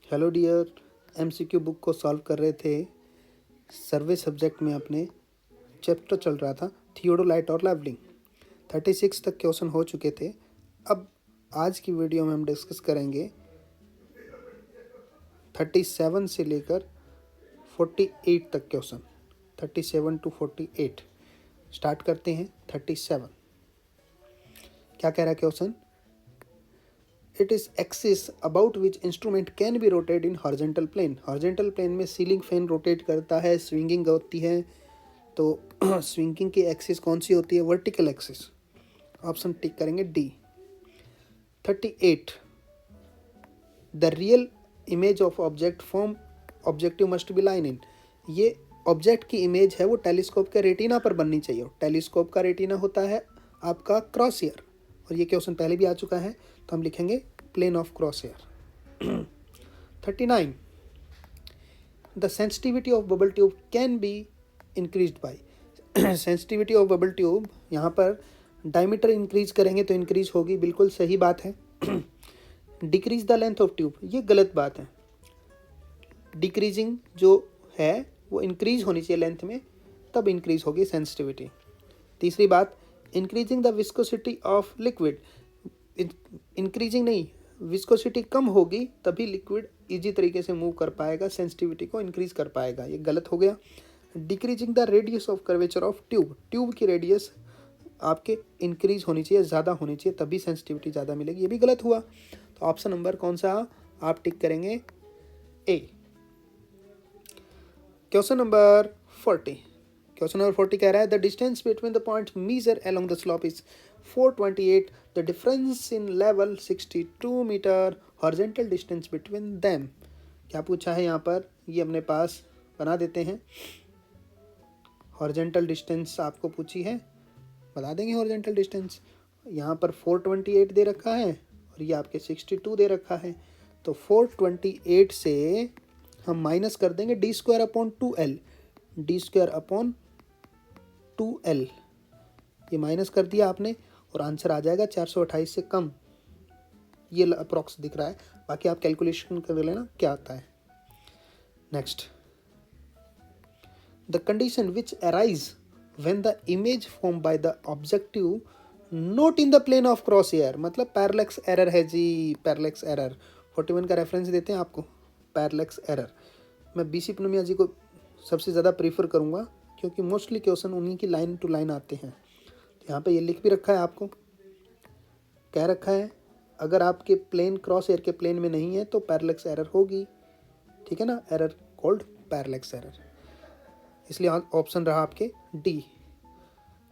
Hello dear, MCQ book को solve कर रहे थे। सर्वे सब्जेक्ट में अपने चैप्टर चल रहा था थियोडोलाइट और लेवलिंग। 36 तक क्वेश्चन हो चुके थे। अब आज की वीडियो में हम डिस्कस करेंगे 37 से लेकर 48 तक क्वेश्चन। 37 to 48 स्टार्ट करते हैं। 37 क्या कह रहा है question? It is axis about which instrument can be rotate in horizontal plane. Horizontal plane में सीलिंग फैन रोटेट करता है, स्विंगिंग होती है। तो स्विंगिंग की एक्सिस कौन सी होती है? Vertical axis. ऑप्शन टिक करेंगे D. 38 the real image of object from objective must be line in. ये ऑब्जेक्ट की इमेज है वो टेलीस्कोप के रेटिना पर बननी चाहिए। टेलीस्कोप का रेटिना होता है आपका क्रॉस एयर, और ये क्वेश्चन पहले भी आ चुका है, तो हम लिखेंगे plane of cross wire. 39 the sensitivity of bubble tube can be increase by. Sensitivity of bubble tube, यहाँ पर डायमीटर इंक्रीज करेंगे तो इंक्रीज होगी, बिल्कुल सही बात है। Decrease the length of tube, ये गलत बात है। डिक्रीजिंग जो है वो इंक्रीज होनी चाहिए लेंथ में, तब इंक्रीज होगी सेंसिटिविटी। तीसरी बात, increasing the viscosity of liquid. Increasing नहीं, विस्कोसिटी कम होगी तभी लिक्विड इजी तरीके से मूव कर पाएगा, सेंसिटिविटी को इंक्रीज कर पाएगा, ये गलत हो गया। Decreasing the radius of curvature of tube. Tube की रेडियस आपके इंक्रीज होनी चाहिए, ज़्यादा होनी चाहिए, तभी सेंसिटिविटी ज़्यादा मिलेगी, ये भी गलत हुआ। तो ऑप्शन नंबर कौन सा आप टिक करेंगे? A. Question number 40। Question number 40 कह रहा है the distance between the point measure along the slope is 428, the difference in level 62 metre, horizontal distance between them. क्या पूछा है यहाँ पर? ये अपने पास बना देते हैं। हॉरिजेंटल डिस्टेंस आपको पूछी है, बता देंगे हॉरिजेंटल डिस्टेंस। यहाँ पर 428 दे रखा है और ये आपके 62 दे रखा है। तो 428 से हम माइनस कर देंगे D square upon 2l। D square upon 2l ये माइनस कर दिया आपने और आंसर आ जाएगा 428 से कम। ये अप्रॉक्स दिख रहा है, बाकी आप कैलकुलेशन कर लेना क्या आता है। Next, the condition which arise when the image form by the objective not in the plane of cross wire, मतलब पैरेलैक्स एरर है जी, पैरेलैक्स एरर। 41 का रेफरेंस देते हैं आपको, पैरेलैक्स एरर। मैं बीसी पुनमिया जी को सबसे ज़्यादा प्रीफर करूँगा क्योंकि मोस्टली क्वेश्चन उन्हीं की लाइन टू लाइन आते हैं। तो यहाँ पे ये लिख भी रखा है, आपको कह रखा है अगर आपके प्लेन क्रॉस एयर के प्लेन में नहीं है तो पैरेलैक्स एरर होगी, ठीक है ना, एरर कॉल्ड पैरेलैक्स एरर। इसलिए ऑप्शन रहा आपके डी।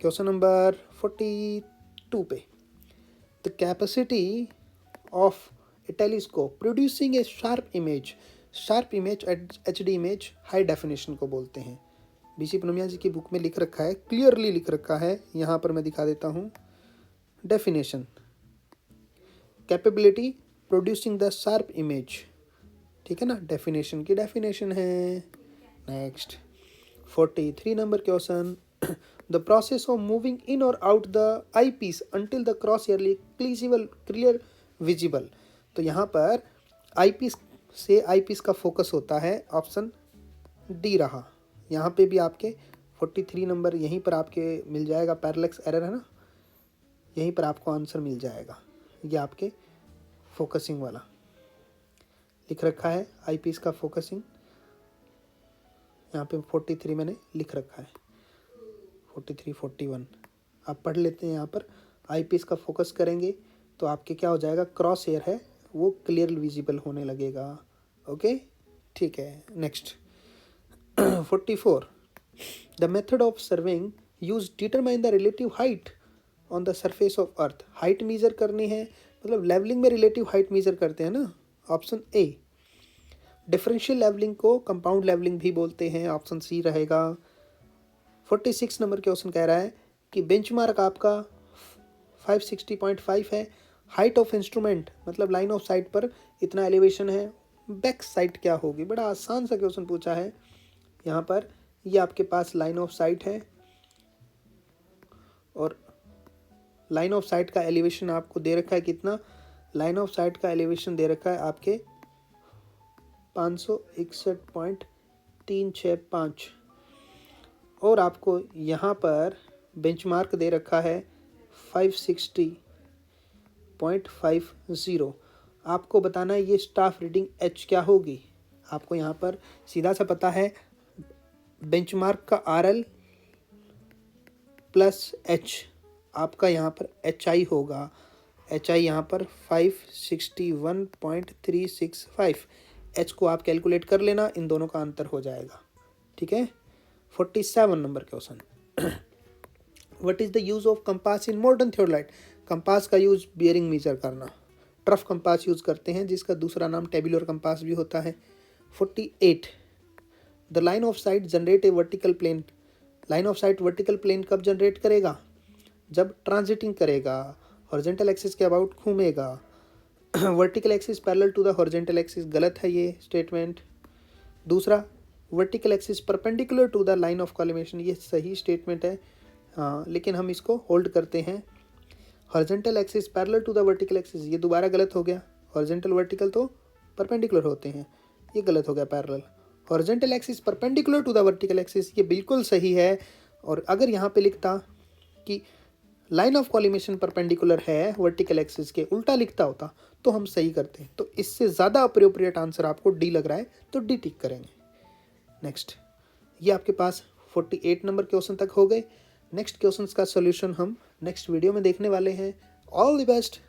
क्वेश्चन नंबर 42 पे, the capacity of A telescope producing A sharp image. Sharp image, HD image, high definition को बोलते हैं। बीसी पुनमिया जी की बुक में लिख रखा है, क्लियरली लिख रखा है, यहाँ पर मैं दिखा देता हूँ। Definition, capability producing the sharp image, ठीक है ना, डेफिनेशन की डेफिनेशन है। Next, 43 number question, the process of moving in और out the eyepiece until the cross early clear visible. तो यहाँ पर आई पीस से आई पीस का फोकस होता है, ऑप्शन डी रहा। यहाँ पे भी आपके 43 नंबर यहीं पर आपके मिल जाएगा, पैरेलैक्स एरर है ना, यहीं पर आपको आंसर मिल जाएगा। ये आपके फोकसिंग वाला लिख रखा है, आई पीस का फोकसिंग यहाँ पे 43 मैंने लिख रखा है। 43, 41 आप पढ़ लेते हैं। यहाँ पर आई पीस का फोकस करेंगे तो आपके क्या हो जाएगा, क्रॉस एयर है वो क्लियर विजिबल होने लगेगा। ओके, ठीक है। Next, 44 the method of surveying use determine the relative height on the surface of earth. Height measure करनी है, मतलब लेवलिंग में रिलेटिव हाइट मेजर करते हैं ना, ऑप्शन ए। डिफरेंशियल लेवलिंग को कंपाउंड लेवलिंग भी बोलते हैं, ऑप्शन सी रहेगा। 46 नंबर क्वेश्चन कह रहा है कि बेंचमार्क आपका 560.5 है। हाइट ऑफ इंस्ट्रूमेंट, मतलब लाइन ऑफ साइट पर इतना एलिवेशन है, बैक साइट क्या होगी? बड़ा आसान सा क्वेश्चन पूछा है यहाँ पर। ये आपके पास लाइन ऑफ साइट है और लाइन ऑफ साइट का एलिवेशन आपको दे रखा है कितना? लाइन ऑफ साइट का एलिवेशन दे रखा है आपके 561.365 और आपको यहाँ पर बेंचमार्क दे रखा है 560.50। आपको बताना है ये स्टाफ रीडिंग एच क्या होगी। आपको यहाँ पर सीधा सा पता है बेंचमार्क का RL प्लस एच, आपका यहाँ पर HI होगा। HI यहाँ पर 561.365। एच को आप कैलकुलेट कर लेना, इन दोनों का अंतर हो जाएगा। ठीक है। 47 number question. What is the use of compass in modern theodolite. Compass का यूज बियरिंग मेजर करना, ट्रफ कंपास यूज करते हैं जिसका दूसरा नाम टेबुलर कंपास भी होता है। 48 the line of sight generate a vertical plane. Line of sight vertical plane कब जनरेट करेगा, जब ट्रांजिटिंग करेगा, हॉरिजॉन्टल एक्सिस के अबाउट घूमेगा। Vertical axis parallel to the horizontal axis, गलत है ये स्टेटमेंट। दूसरा vertical axis perpendicular to the line of collimation, ये सही स्टेटमेंट है हाँ, लेकिन हम इसको होल्ड करते हैं। Horizontal axis parallel to the vertical axis, ये दोबारा गलत हो गया। हॉरिजॉन्टल वर्टिकल तो परपेंडिकुलर होते हैं, ये गलत हो गया parallel. Horizontal axis perpendicular to the vertical axis, ये बिल्कुल सही है। और अगर यहाँ पे लिखता कि लाइन ऑफ कॉलिमेशन परपेंडिकुलर है वर्टिकल एक्सिस के, उल्टा लिखता होता तो हम सही करते हैं। तो इससे ज़्यादा अप्रोप्रिएट आंसर आपको डी लग रहा है तो डी टिक करेंगे। नेक्स्ट, ये आपके पास 48 नंबर क्वेश्चन तक हो गए। नेक्स्ट क्वेश्चंस का सॉल्यूशन हम नेक्स्ट वीडियो में देखने वाले हैं। All the best.